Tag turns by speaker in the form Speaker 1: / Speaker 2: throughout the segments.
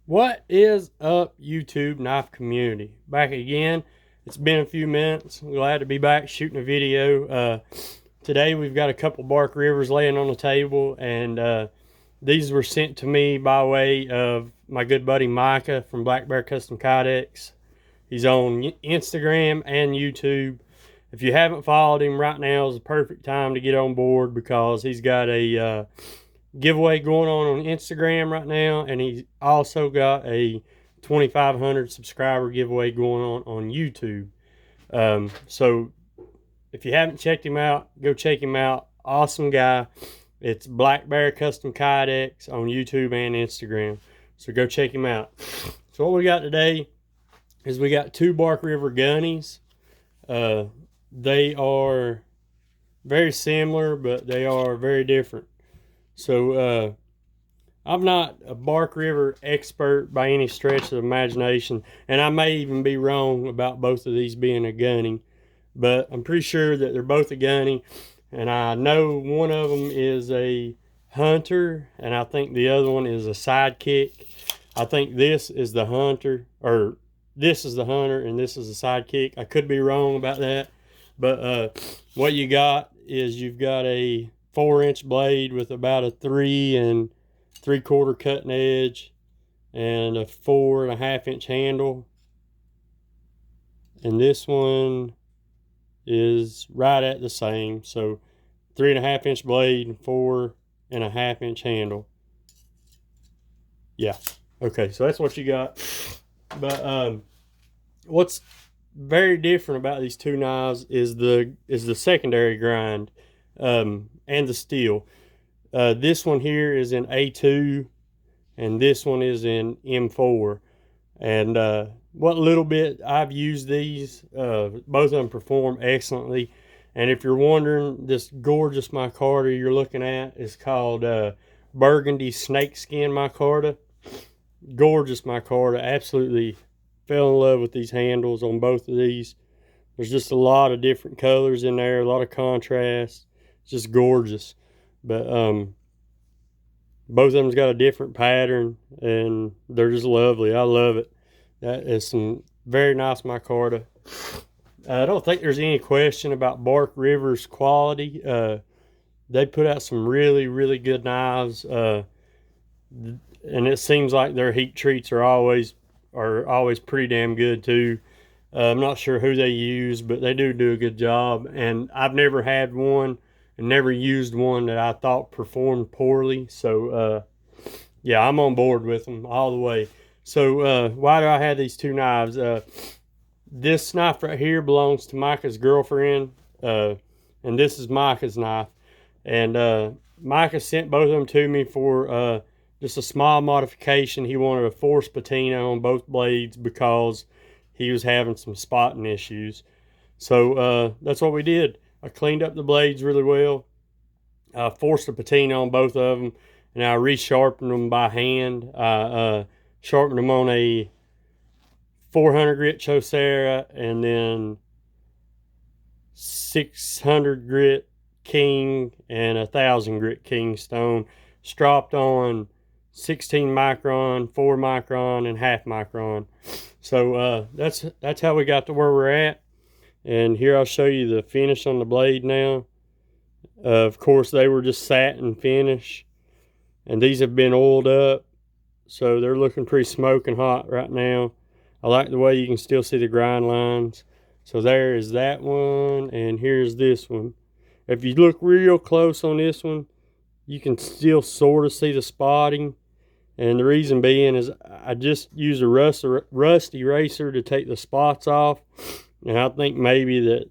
Speaker 1: What is up, YouTube knife community? Back again. It's been a few minutes. I'm glad to be back shooting a video. Today we've got a couple Bark Rivers laying on the table, and these were sent to me by way of my good buddy Micah from Black Bear Custom Kydex. He's on Instagram and YouTube. If you haven't followed him, right now is the perfect time to get on board because he's got a giveaway going on Instagram right now, and he's also got a 2,500 subscriber giveaway going on YouTube. So if you haven't checked him out, go check him out. Awesome guy. It's Black Bear Custom Kydex on YouTube and Instagram. So go check him out. So what we got today is we got two Bark River gunnies. They are very similar, but they are very different. So I'm not a Bark River expert by any stretch of the imagination, and I may even be wrong about both of these being a gunny, but I'm pretty sure that they're both a gunny, and I know one of them is a hunter, and I think the other one is a sidekick. I think this is the hunter, or this is the hunter, and this is the sidekick. I could be wrong about that, but what you got is you've got a 4-inch blade with about a 3 3/4 cutting edge and a 4.5-inch handle, and this one is right at the same. So 3.5-inch blade and 4.5-inch handle. Yeah, okay, so that's what you got. But what's very different about these two knives is the secondary grind and the steel. This one here is in A2 and this one is in M4, and what little bit I've used these, both of them perform excellently. And if you're wondering, this gorgeous micarta you're looking at is called burgundy snakeskin micarta. Gorgeous micarta. Absolutely fell in love with these handles on both of these. There's just a lot of different colors in there, a lot of contrast. It's just gorgeous. But both of them's got a different pattern, and they're just lovely. I love it. That is some very nice micarta. I don't think there's any question about Bark River's quality. They put out some really, really good knives, and it seems like their heat treats are always pretty damn good too. I'm not sure who they use, but they do a good job. And I've never had one and never used one that I thought performed poorly. So yeah, I'm on board with them all the way. So why do I have these two knives? This knife right here belongs to Micah's girlfriend, and this is Micah's knife. And Micah sent both of them to me for just a small modification. He wanted a forced patina on both blades because he was having some spotting issues. So that's what we did. I cleaned up the blades really well. I forced a patina on both of them, and I resharpened them by hand. I sharpened them on a 400 grit Chaucera and then 600 grit King and 1,000 grit King stone, stropped on 16 micron, 4 micron, and half micron. So that's how we got to where we're at. And here I'll show you the finish on the blade now. Of course, they were just satin finish, and these have been oiled up, so they're looking pretty smoking hot right now. I like the way you can still see the grind lines. So there is that one, and here's this one. If you look real close on this one, you can still sort of see the spotting. And the reason being is I just used a rust eraser to take the spots off. And I think maybe that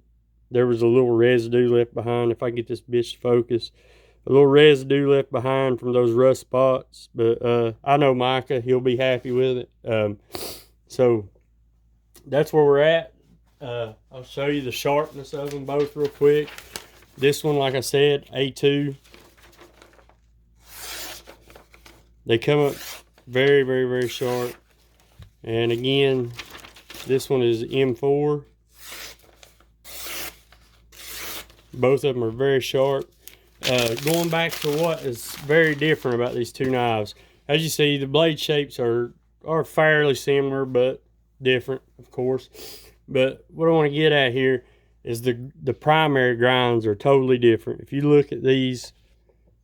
Speaker 1: there was a little residue left behind. If I get this bitch to focus, a little residue left behind from those rust spots. But I know Micah, he'll be happy with it. So that's where we're at. I'll show you the sharpness of them both real quick. This one, like I said, A2. They come up very, very, very sharp. And again, this one is M4. Both of them are very sharp. Going back to what is very different about these two knives. As you see, the blade shapes are are fairly similar, but different, of course. But what I want to get at here is the primary grinds are totally different. If you look at these,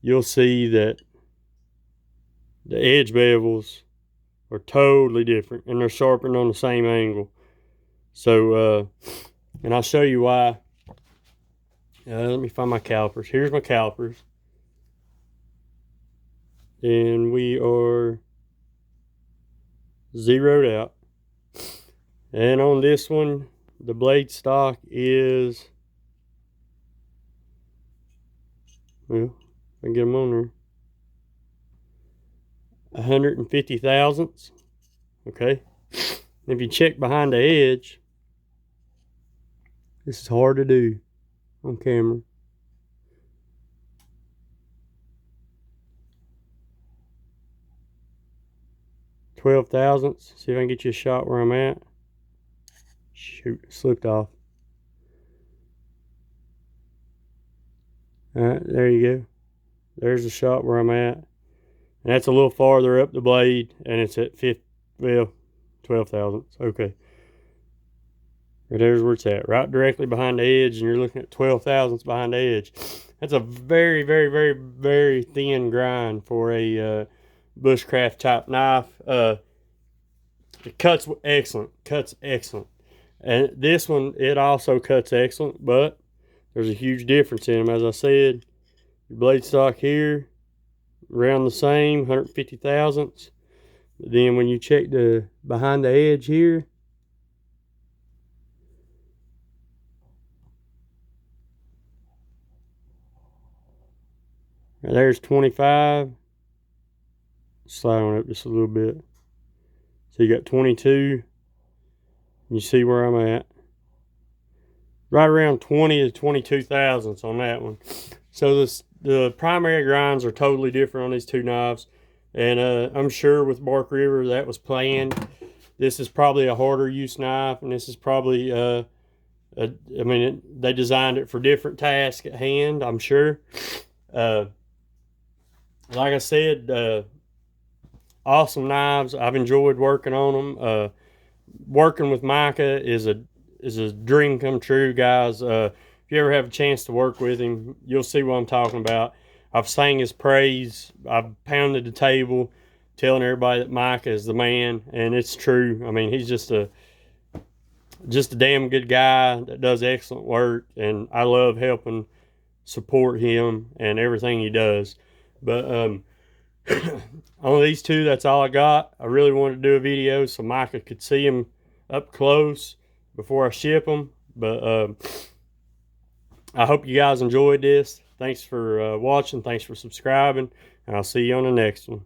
Speaker 1: you'll see that the edge bevels are totally different, and they're sharpened on the same angle. So, and I'll show you why. Let me find my calipers. Here's my calipers. And we are zeroed out. And on this one, the blade stock is, well, I can get them on there, 150 thousandths. Okay. If you check behind the edge, this is hard to do on camera. $12 thousandths. See if I can get you a shot where I'm at. Shoot, it slipped off. Alright, there you go. There's the shot where I'm at. And that's a little farther up the blade, and it's at 12 thousandths. Okay. Right there's where it's at. Right directly behind the edge, and you're looking at 12 thousandths behind the edge. That's a very, very, very, very thin grind for a bushcraft type knife. It cuts excellent. Cuts excellent. And this one, it also cuts excellent, but there's a huge difference in them. As I said, your blade stock here, around the same, 150 thousandths. But then when you check the behind the edge here, there's 25. Slide on up just a little bit. So you got 22. You see where I'm at. Right around 20 to 22 thousandths on that one. So the primary grinds are totally different on these two knives. And I'm sure with Bark River that was planned. This is probably a harder use knife, and this is probably they designed it for different tasks at hand, I'm sure. Like I said, awesome knives. I've enjoyed working on them. Working with Micah is a dream come true, guys. If you ever have a chance to work with him, you'll see what I'm talking about. I've sang his praise. I've pounded the table telling everybody that Micah is the man, and it's true. I mean, he's just a damn good guy that does excellent work, and I love helping support him and everything he does. But on these two, that's all I got. I really wanted to do a video so Micah could see them up close before I ship them. But I hope you guys enjoyed this. Thanks for watching. Thanks for subscribing. And I'll see you on the next one.